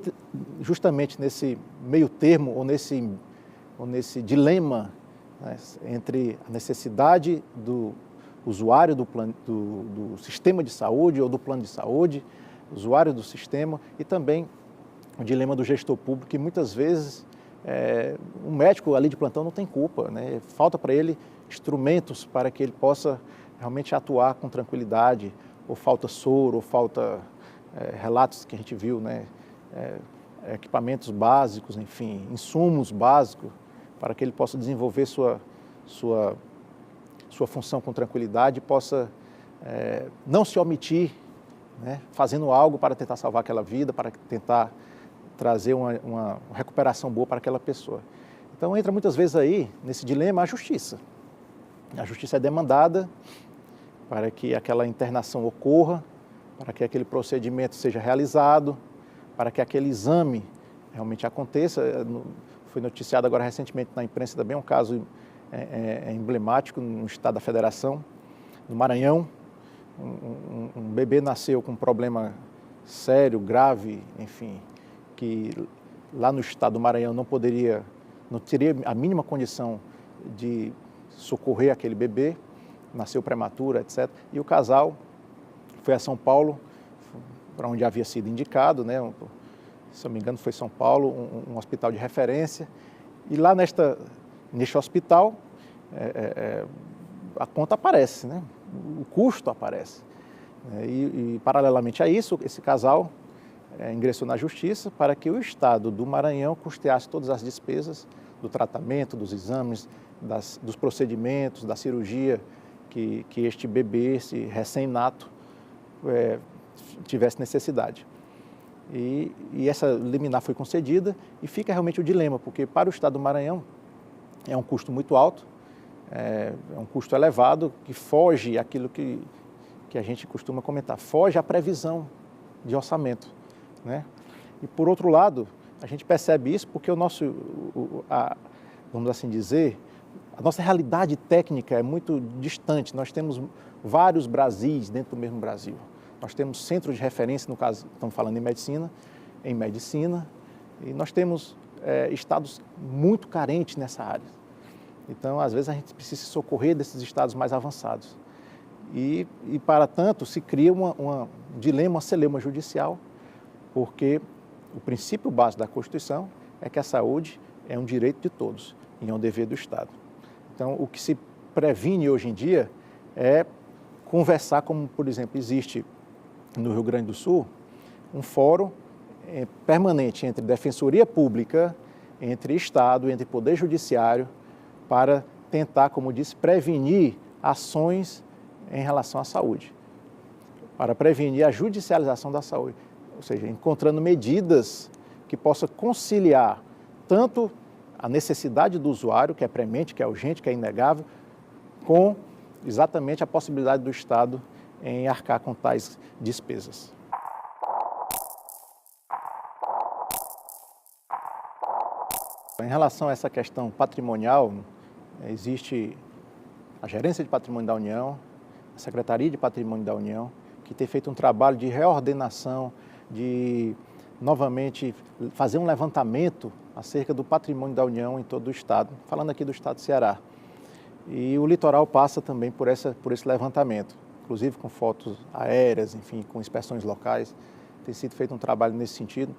justamente nesse meio termo, ou nesse dilema, né, entre a necessidade do usuário do sistema de saúde ou do plano de saúde, usuário do sistema, e também o dilema do gestor público, que muitas vezes um médico ali de plantão não tem culpa, né? Falta para ele instrumentos para que ele possa realmente atuar com tranquilidade, ou falta soro, ou falta relatos que a gente viu, né? Equipamentos básicos, enfim, insumos básicos, para que ele possa desenvolver sua função com tranquilidade e possa não se omitir, né, fazendo algo para tentar salvar aquela vida, para tentar trazer uma recuperação boa para aquela pessoa. Então entra muitas vezes aí, nesse dilema, a justiça. A justiça é demandada para que aquela internação ocorra, para que aquele procedimento seja realizado, para que aquele exame realmente aconteça. Foi noticiado agora recentemente na imprensa também um caso emblemático no estado da Federação, no Maranhão. Um bebê nasceu com um problema sério, grave, enfim, que lá no estado do Maranhão não teria a mínima condição de socorrer aquele bebê, nasceu prematuro, etc. E o casal foi a São Paulo, para onde havia sido indicado, né? Se não me engano foi São Paulo, um hospital de referência. E lá neste hospital, a conta aparece, né? O custo aparece. E paralelamente a isso, esse casal ingressou na justiça para que o estado do Maranhão custeasse todas as despesas do tratamento, dos exames, dos procedimentos, da cirurgia que este bebê, esse recém-nato, tivesse necessidade. E essa liminar foi concedida e fica realmente o dilema, porque para o estado do Maranhão é um custo muito alto, é um custo elevado que foge àquilo que a gente costuma comentar, foge à previsão de orçamento, né? E por outro lado, a gente percebe isso porque vamos assim dizer, a nossa realidade técnica é muito distante. Nós temos vários Brasis dentro do mesmo Brasil. Nós temos centros de referência, no caso, estamos falando em medicina, e nós temos estados muito carentes nessa área. Então, às vezes, a gente precisa se socorrer desses estados mais avançados. E para tanto, se cria um dilema, uma celeuma judicial, porque o princípio básico da Constituição é que a saúde é um direito de todos e é um dever do Estado. Então, o que se previne hoje em dia é conversar, como, por exemplo, existe no Rio Grande do Sul, um fórum permanente entre Defensoria Pública, entre Estado, entre Poder Judiciário, para tentar, como disse, prevenir ações em relação à saúde, para prevenir a judicialização da saúde, ou seja, encontrando medidas que possam conciliar tanto a necessidade do usuário, que é premente, que é urgente, que é inegável, com exatamente a possibilidade do Estado em arcar com tais despesas. Em relação a essa questão patrimonial, existe a Gerência de Patrimônio da União, a Secretaria de Patrimônio da União, que tem feito um trabalho de reordenação, de novamente fazer um levantamento acerca do patrimônio da União em todo o estado, falando aqui do estado do Ceará. E o litoral passa também por esse levantamento, inclusive com fotos aéreas, enfim, com inspeções locais. Tem sido feito um trabalho nesse sentido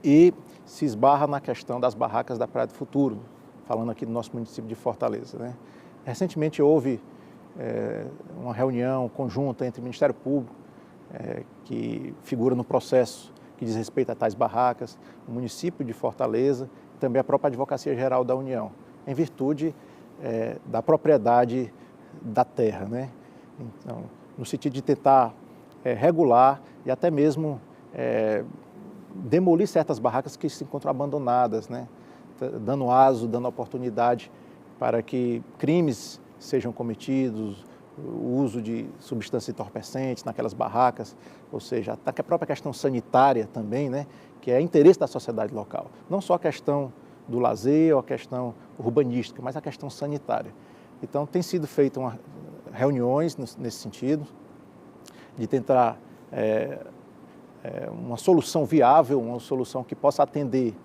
e se esbarra na questão das barracas da Praia do Futuro, falando aqui do nosso município de Fortaleza, né? Recentemente houve uma reunião conjunta entre o Ministério Público, que figura no processo que diz respeito a tais barracas, o município de Fortaleza e também a própria Advocacia Geral da União, em virtude da propriedade da terra, né? Então, no sentido de tentar regular e até mesmo demolir certas barracas que se encontram abandonadas, né? Dando aso, dando oportunidade para que crimes sejam cometidos, o uso de substâncias entorpecentes naquelas barracas, ou seja, até a própria questão sanitária também, né? Que é interesse da sociedade local. Não só a questão do lazer ou a questão urbanística, mas a questão sanitária. Então, tem sido feitas reuniões nesse sentido, de tentar uma solução viável, uma solução que possa atender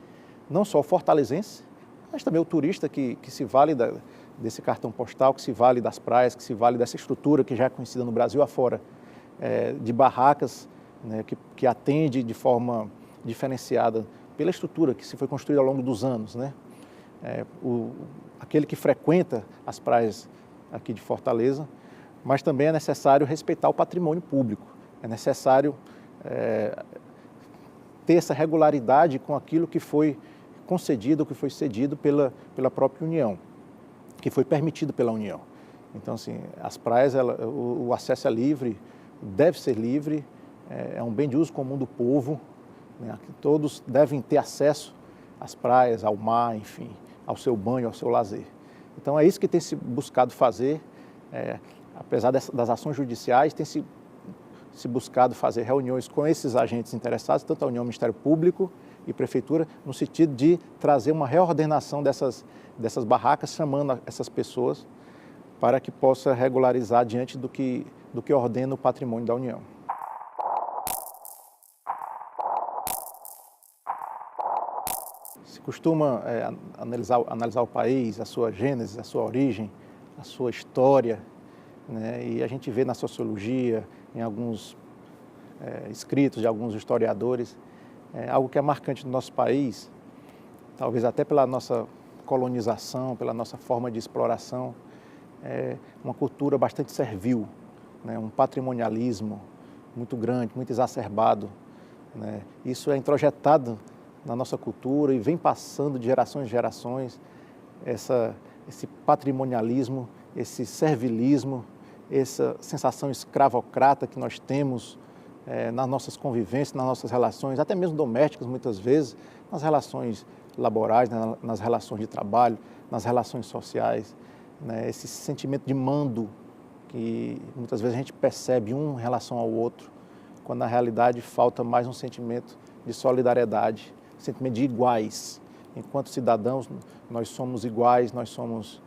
não só o fortalezense, mas também o turista que se vale desse cartão postal, que se vale das praias, que se vale dessa estrutura que já é conhecida no Brasil afora, de barracas, né, que atende de forma diferenciada pela estrutura que se foi construída ao longo dos anos, né? Aquele que frequenta as praias aqui de Fortaleza, mas também é necessário respeitar o patrimônio público, é necessário ter essa regularidade com aquilo que foi concedido, que foi cedido pela própria União, que foi permitido pela União. Então, assim, as praias, o acesso é livre, deve ser livre, é um bem de uso comum do povo, né? Todos devem ter acesso às praias, ao mar, enfim, ao seu banho, ao seu lazer. Então, é isso que tem se buscado fazer, apesar das ações judiciais, tem se buscado fazer reuniões com esses agentes interessados, tanto a União, Ministério Público e Prefeitura, no sentido de trazer uma reordenação dessas barracas, chamando essas pessoas para que possa regularizar diante do que ordena o patrimônio da União. Se costuma analisar o país, a sua gênese, a sua origem, a sua história, né? E a gente vê na sociologia, em alguns escritos de alguns historiadores, algo que é marcante no nosso país, talvez até pela nossa colonização, pela nossa forma de exploração, uma cultura bastante servil, né? Um patrimonialismo muito grande, muito exacerbado, né? Isso é introjetado na nossa cultura e vem passando de gerações em gerações, esse patrimonialismo, esse servilismo, essa sensação escravocrata que nós temos nas nossas convivências, nas nossas relações, até mesmo domésticas muitas vezes, nas relações laborais, nas relações de trabalho, nas relações sociais, né? Esse sentimento de mando que muitas vezes a gente percebe um em relação ao outro, quando na realidade falta mais um sentimento de solidariedade, sentimento de iguais. Enquanto cidadãos, nós somos iguais, nós somos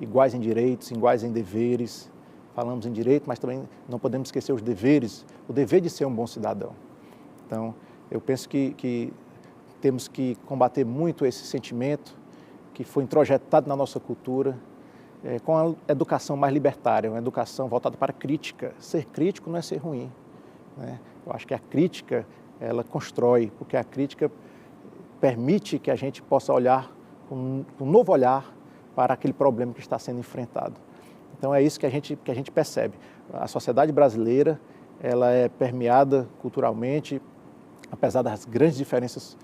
iguais em direitos, iguais em deveres. Falamos em direito, mas também não podemos esquecer os deveres, o dever de ser um bom cidadão. Então, eu penso que temos que combater muito esse sentimento que foi introjetado na nossa cultura, com a educação mais libertária, uma educação voltada para a crítica. Ser crítico não é ser ruim, né? Eu acho que a crítica, ela constrói, porque a crítica permite que a gente possa olhar com um novo olhar para aquele problema que está sendo enfrentado. Então é isso que a gente percebe. A sociedade brasileira, ela é permeada culturalmente, apesar das grandes diferenças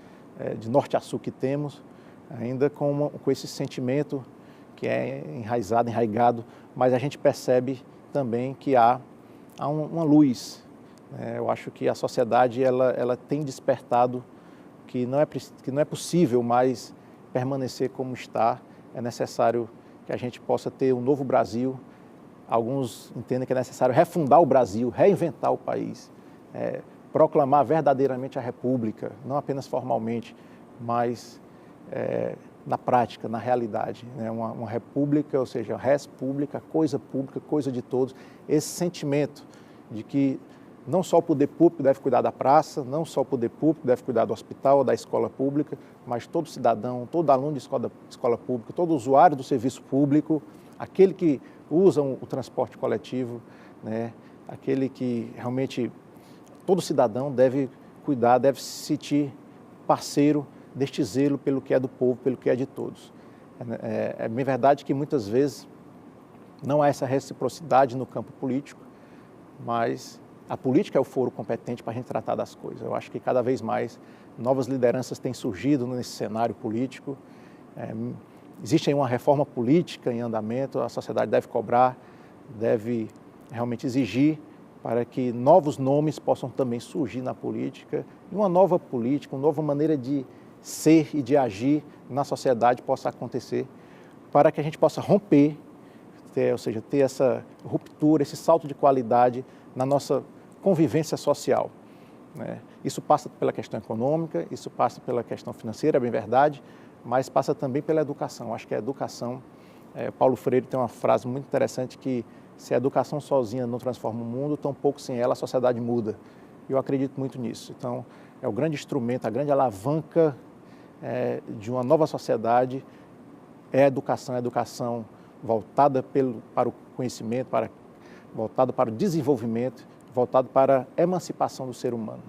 de norte a sul que temos, ainda com esse sentimento que é enraigado, mas a gente percebe também que há uma luz. Eu acho que a sociedade ela tem despertado que não é possível mais permanecer como está. É necessário que a gente possa ter um novo Brasil. Alguns entendem que é necessário refundar o Brasil, reinventar o país, proclamar verdadeiramente a República, não apenas formalmente, mas na prática, na realidade, né? Uma república, ou seja, res pública, coisa de todos. Esse sentimento de que não só o poder público deve cuidar da praça, não só o poder público deve cuidar do hospital ou da escola pública, mas todo cidadão, todo aluno de escola pública, todo usuário do serviço público, aquele que usa o transporte coletivo, né? Aquele que realmente, todo cidadão deve cuidar, deve se sentir parceiro deste zelo pelo que é do povo, pelo que é de todos. É bem verdade que muitas vezes não há essa reciprocidade no campo político, mas a política é o foro competente para a gente tratar das coisas. Eu acho que cada vez mais novas lideranças têm surgido nesse cenário político. Existe aí uma reforma política em andamento, a sociedade deve cobrar, deve realmente exigir para que novos nomes possam também surgir na política e uma nova política, uma nova maneira de ser e de agir na sociedade possa acontecer para que a gente possa romper, ou seja, ter essa ruptura, esse salto de qualidade na nossa convivência social, né? Isso passa pela questão econômica, isso passa pela questão financeira, é bem verdade, mas passa também pela educação. Acho que a educação, Paulo Freire tem uma frase muito interessante que se a educação sozinha não transforma o mundo, tampouco sem ela a sociedade muda. E eu acredito muito nisso. Então, é o grande instrumento, a grande alavanca de uma nova sociedade é a educação voltada para o conhecimento, voltada para o desenvolvimento, voltado para a emancipação do ser humano.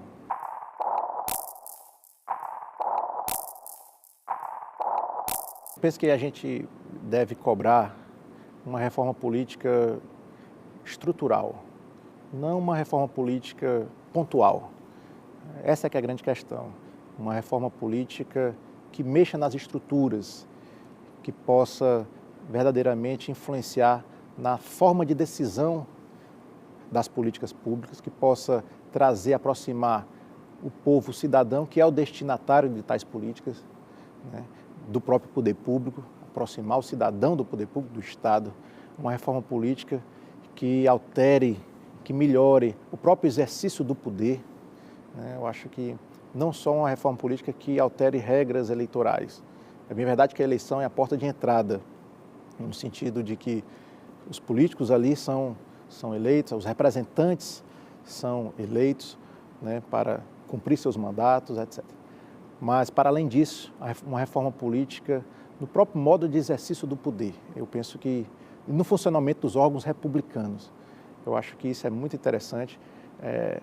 Eu penso que a gente deve cobrar uma reforma política estrutural, não uma reforma política pontual. Essa é que é a grande questão. Uma reforma política que mexa nas estruturas, que possa verdadeiramente influenciar na forma de decisão das políticas públicas, que possa aproximar o povo, o cidadão, que é o destinatário de tais políticas, né, do próprio poder público, aproximar o cidadão do poder público, do Estado. Uma reforma política que altere, que melhore o próprio exercício do poder, né? Eu acho que não só uma reforma política que altere regras eleitorais. É bem verdade que a eleição é a porta de entrada, no sentido de que os políticos ali são eleitos, os representantes são eleitos, né, para cumprir seus mandatos, etc. Mas, para além disso, uma reforma política no próprio modo de exercício do poder. Eu penso que no funcionamento dos órgãos republicanos. Eu acho que isso é muito interessante,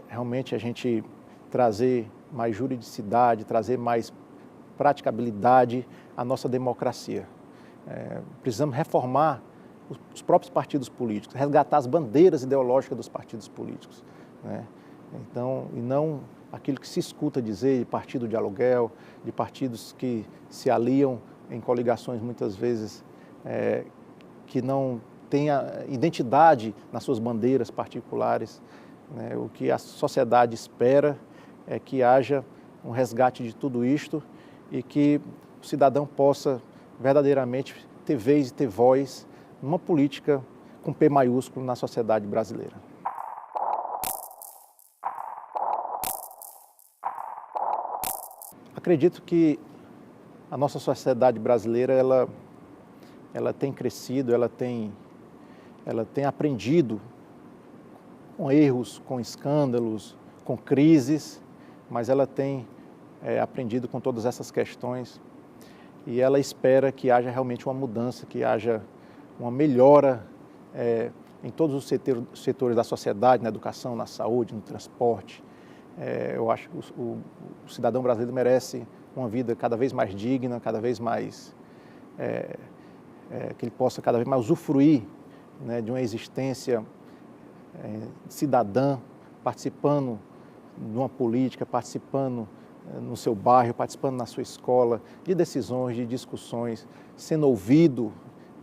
realmente a gente trazer mais juridicidade, trazer mais praticabilidade à nossa democracia. Precisamos reformar os próprios partidos políticos, resgatar as bandeiras ideológicas dos partidos políticos, né? Então, e não aquilo que se escuta dizer de partido de aluguel, de partidos que se aliam em coligações muitas vezes que não têm a identidade nas suas bandeiras particulares, né? O que a sociedade espera é que haja um resgate de tudo isto e que o cidadão possa verdadeiramente ter vez e ter voz numa política com P maiúsculo na sociedade brasileira. Acredito que a nossa sociedade brasileira ela tem crescido, ela tem aprendido com erros, com escândalos, com crises, mas ela tem aprendido com todas essas questões e ela espera que haja realmente uma mudança, que haja uma melhora em todos os setores da sociedade, na educação, na saúde, no transporte. Eu acho que o cidadão brasileiro merece uma vida cada vez mais digna, cada vez mais, que ele possa cada vez mais usufruir, né, de uma existência cidadã, participando de uma política, participando no seu bairro, participando na sua escola, de decisões, de discussões, sendo ouvido.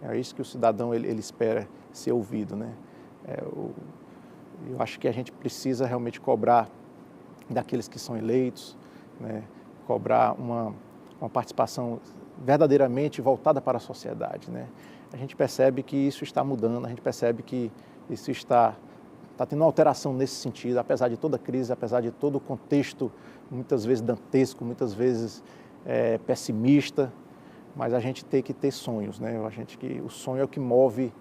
É isso que o cidadão ele espera ser ouvido, né? Eu acho que a gente precisa realmente cobrar daqueles que são eleitos, né? Cobrar uma participação verdadeiramente voltada para a sociedade, né? A gente percebe que isso está mudando, a gente percebe que isso está tendo uma alteração nesse sentido, apesar de toda a crise, apesar de todo o contexto muitas vezes dantesco, muitas vezes pessimista, mas a gente tem que ter sonhos, né? O sonho é o que move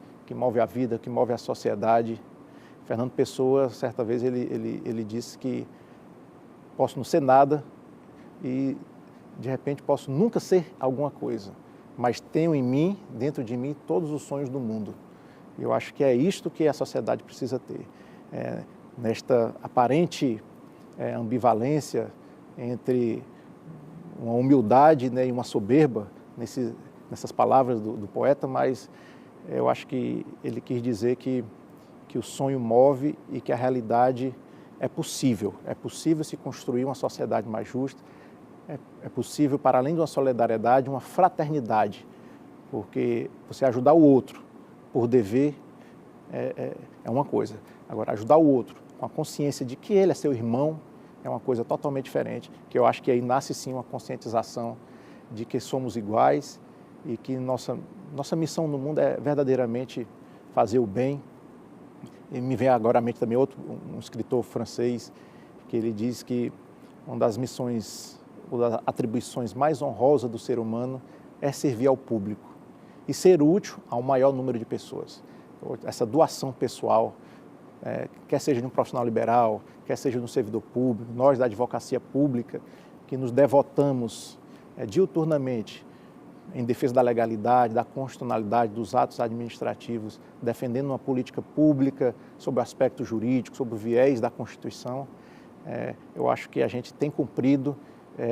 a vida, que move a sociedade. Fernando Pessoa, certa vez, ele disse que posso não ser nada e, de repente, posso nunca ser alguma coisa, mas tenho em mim, dentro de mim, todos os sonhos do mundo. E eu acho que é isto que a sociedade precisa ter. Nesta aparente ambivalência entre uma humildade, né, e uma soberba nessas palavras do poeta, mas eu acho que ele quis dizer que o sonho move e que a realidade é possível se construir uma sociedade mais justa, é possível, para além de uma solidariedade, uma fraternidade, porque você ajudar o outro por dever é uma coisa, agora ajudar o outro com a consciência de que ele é seu irmão é uma coisa totalmente diferente, que eu acho que aí nasce sim uma conscientização de que somos iguais e que nossa missão no mundo é verdadeiramente fazer o bem. E me vem agora à mente também um escritor francês, que ele diz que uma das missões, ou das atribuições mais honrosas do ser humano é servir ao público e ser útil ao maior número de pessoas. Essa doação pessoal, quer seja de um profissional liberal, quer seja de um servidor público, nós da advocacia pública, que nos devotamos diuturnamente em defesa da legalidade, da constitucionalidade, dos atos administrativos, defendendo uma política pública sobre o aspecto jurídico, sobre o viés da Constituição. Eu acho que a gente tem cumprido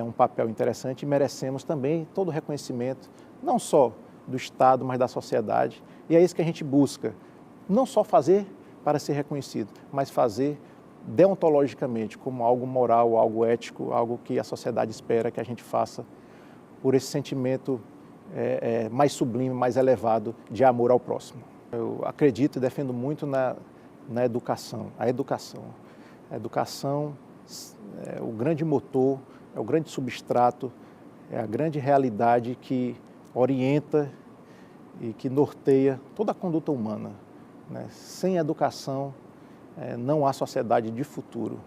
um papel interessante e merecemos também todo o reconhecimento, não só do Estado, mas da sociedade. E é isso que a gente busca, não só fazer para ser reconhecido, mas fazer deontologicamente, como algo moral, algo ético, algo que a sociedade espera que a gente faça por esse sentimento mais sublime, mais elevado de amor ao próximo. Eu acredito e defendo muito na educação. A educação é o grande motor, é o grande substrato, é a grande realidade que orienta e que norteia toda a conduta humana, né? Sem educação, não há sociedade de futuro,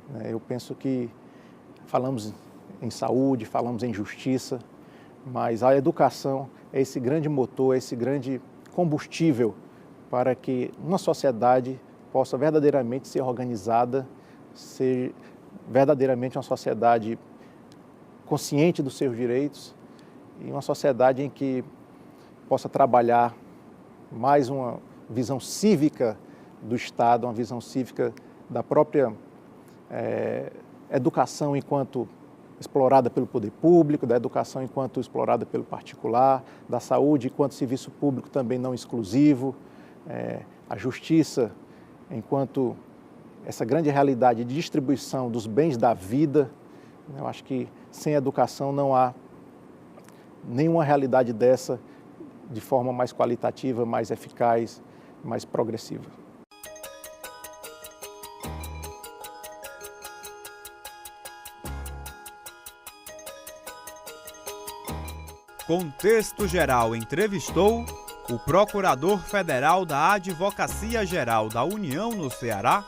né? Eu penso que falamos em saúde, falamos em justiça, mas a educação é esse grande motor, é esse grande combustível para que uma sociedade possa verdadeiramente ser organizada, ser verdadeiramente uma sociedade consciente dos seus direitos e uma sociedade em que possa trabalhar mais uma visão cívica do Estado, uma visão cívica da própria educação enquanto explorada pelo poder público, da educação enquanto explorada pelo particular, da saúde enquanto serviço público também não exclusivo, a justiça enquanto essa grande realidade de distribuição dos bens da vida. Eu acho que sem educação não há nenhuma realidade dessa de forma mais qualitativa, mais eficaz, mais progressiva. Contexto Geral entrevistou o Procurador Federal da Advocacia Geral da União no Ceará,